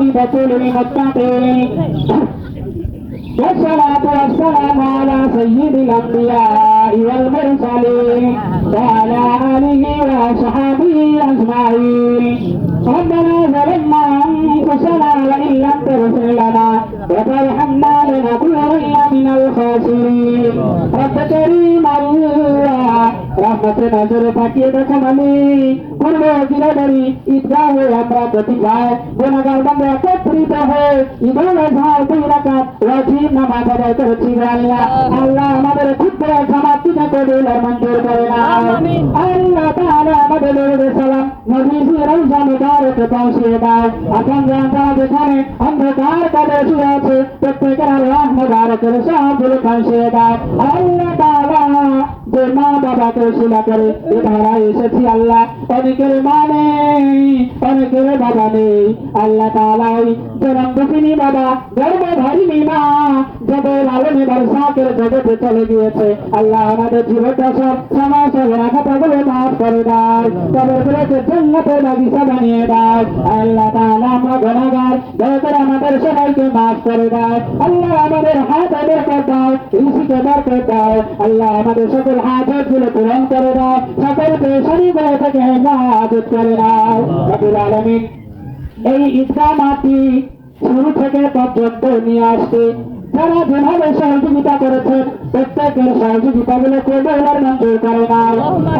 والعاقبة للمتقين والصلاة والسلام على سيد الأنبياء والمرسلين وعلى آله وصحبه أجمعين. ربنا ظلمنا أنفسنا وإن لم تغفر لنا وترحمنا لنكونن من الخاسرين. رب كريم الله رحمة نظر তাকিয়ে দেখো মালিক পূর্ব জিরাদারি ঈদগাহ হয়ে আমরা প্রতিভায় গুনাহগার বান্দা একত্রিত হয়ে ঈদুল আজহার 2 রাকাত ওয়াজিব নামাজ আদায় করেছি। আল্লাহ আল্লাহ আমাদের ক্ষুদ্র জামাতকে কবুল আর মঞ্জুর করে নাও। আল্লাহ তাআলা আমাদের সালাম নবীজি রওজা মুবারকে পৌঁছে দাও। আপন যারা যেখানে অন্ধকার কালে শুয়ে আছে প্রত্যেকের আল্লাহ মুবারকের সাহায্যে পৌঁছে দাও। আল্লাহ তাআলা যে মা বাবাকে সেবা করে এ ধারায় এসেছি আল্লাহ অনেকের মা নেই অনেকের বাবা নেই। আল্লাহ তাআলা জনম দুঃখিনী বাবা গর্ভধারিণী মা যাদের লালনে বর্ষাকের জগতে চলে গিয়েছে আল্লাহ আমাদের জীবনটা সব সমস্ত রাখাগুলো মাফ করে দাও। কবরগুলোকে জান্নাতের বাগিচা বানিয়ে দাও। আল্লাহ তাআলা আমরা গুনাহগার দয়া করে আমাদের সবাইকে মাফ করে দাও। আল্লাহ আমাদের হাত বরকত দাও রিজিকে বরকত দাও। আল্লাহ আমাদের সকল হাজতগুলো পূরণ করে দাও। সকল পেরেশানিগুলো থেকে হেফাজত করে দাও। রব্বুল আলামিন এই ঈদগাহ মাঠটি শুরু থেকে পর্যন্ত নিয়ে আসতে যারা যেভাবে সহযোগিতা করেছেন প্রত্যেকের সহযোগিতাগুলো কবুল আর মঞ্জুর করে নাও।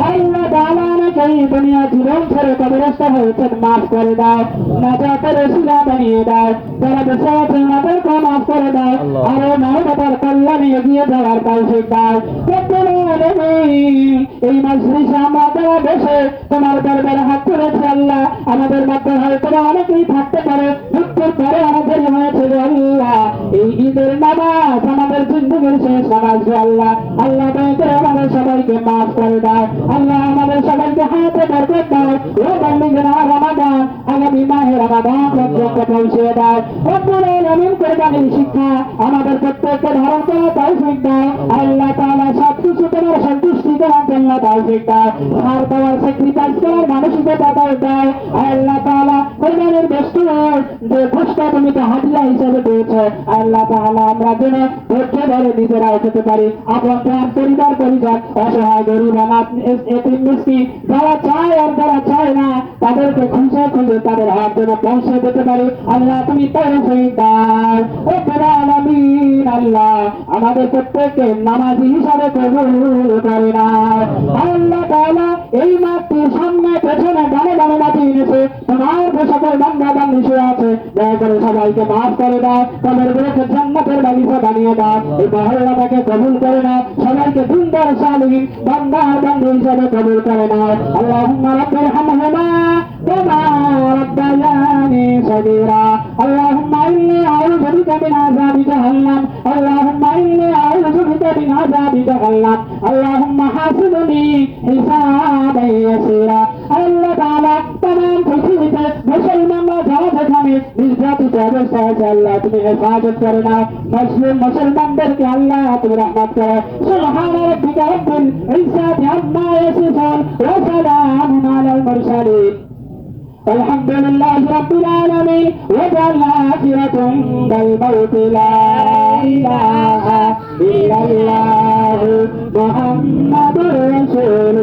আল্লাহ তাআলা অনেকেই দুনিয়া জীবন ছেড়ে কবরস্থ হয়েছেন মাফ করে দাও। নাজাতের ওসিলা বানিয়ে দাও। যারা বেঁচে আছেন তাদেরকে মাফ করে দাও। আর মানবতার কল্যাণে এগিয়ে যাওয়ার তৌফিক দাও। এই মজলিসে আমরা যারা বসে তোমার দরবারে হাত তুলেছি আল্লাহ আমাদের মধ্যে হয়তো অনেকেই থাকতে পারে মৃত্যুর পরে আমাদের হয়েছে আল্লাহ এই ঈদের নামাজ আমাদের জিন্দগির শেষ নামাজ আল্লাহ আল্লাহ দয়া করে আমাদের সবাইকে মাফ করে দাও। আল্লাহ আমাদের সবাইকে হাতে বরকত দাও। রমাদান আগামী মাহে রমাদান পর্যন্ত পৌঁছে দাও। রব্বুল আলামিন কোরবানির শিক্ষা আমাদের প্রত্যেককে ধারণ করার তৌফিক দাও। আল্লাহ তাআলা সবকিছু তোমার সন্তুষ্টি করার জন্য তৌফিক দাও। আর তোমার স্যাক্রিফাইস করার মানসিকতা দাও। আল্লাহ তাআলা কোরবানির বস্তু যে গোশত তুমি তো হাদিয়া হিসেবে দিয়েছো আল্লাহ তাআলা আমরা যেন ধৈর্য ধরে নিজেরাও খেতে পারি। আপন পরিবার পরিবার অসহায় গরিব অনাথ এতিম মিসকিন যারা চায় আর যারা চায় না তাদেরকে খুঁজে খুঁজে তাদের হাত যেন পৌঁছে দিতে পারি। আল্লাহ তুমি তৌফিক দাও। রব্বুল আলামিন আল্লাহ আমাদের প্রত্যেককে নামাজি হিসাবে কবুল করে নাও। আল্লাহ তাআলা এই মাঠটির সামনে পেছনে ডানে ডানে মাটি এনেছে তোমার যে সকল বান্দা বান্দী শুয়ে আছে দয়া করে সবাইকে মাফ করে দাও। কবরগুলোকে জান্নাতের বাগিচা বানিয়ে দাও। এই মহল্লাটাকে কবুল করে নাও। সবাইকে সুন্দর সালিহিন বান্দা বান্দী হিসাবে কবুল করে নাও। আল্লাহুম্মা রাব্বিরহামহুমা কামা রাব্বায়ানি সগীরা। আল্লাহুম্মা ইন্নী আউযু বিকা মিন আযাবি জাহান্নাম। আল্লাহুম্মা ইন্নী আউযু বিকা মিন আযাবি জাহান্নাম। আল্লাহুম্মা হাসিবনি হিসাবান ইয়াসীরা। আল্লাহ তাআলা तमाम পৃথিবীতে মুসলমানরা যারা যেখানে নির্যাতিত অবস্থায় আছে আল্লাহ তুমি হেফাজত করে নাও। মুসলমানদেরকে আল্লাহ তুমি রহমত করো। সুবহান রাব্বিকা রব্বিল ইজ্জাতি আম্মা ইয়াসিফুন ওয়া সালামুন আলাল মুরসালিন والحمد لله رب العالمين. وجعل آخرة بالموت لا إله إلا الله محمد رسول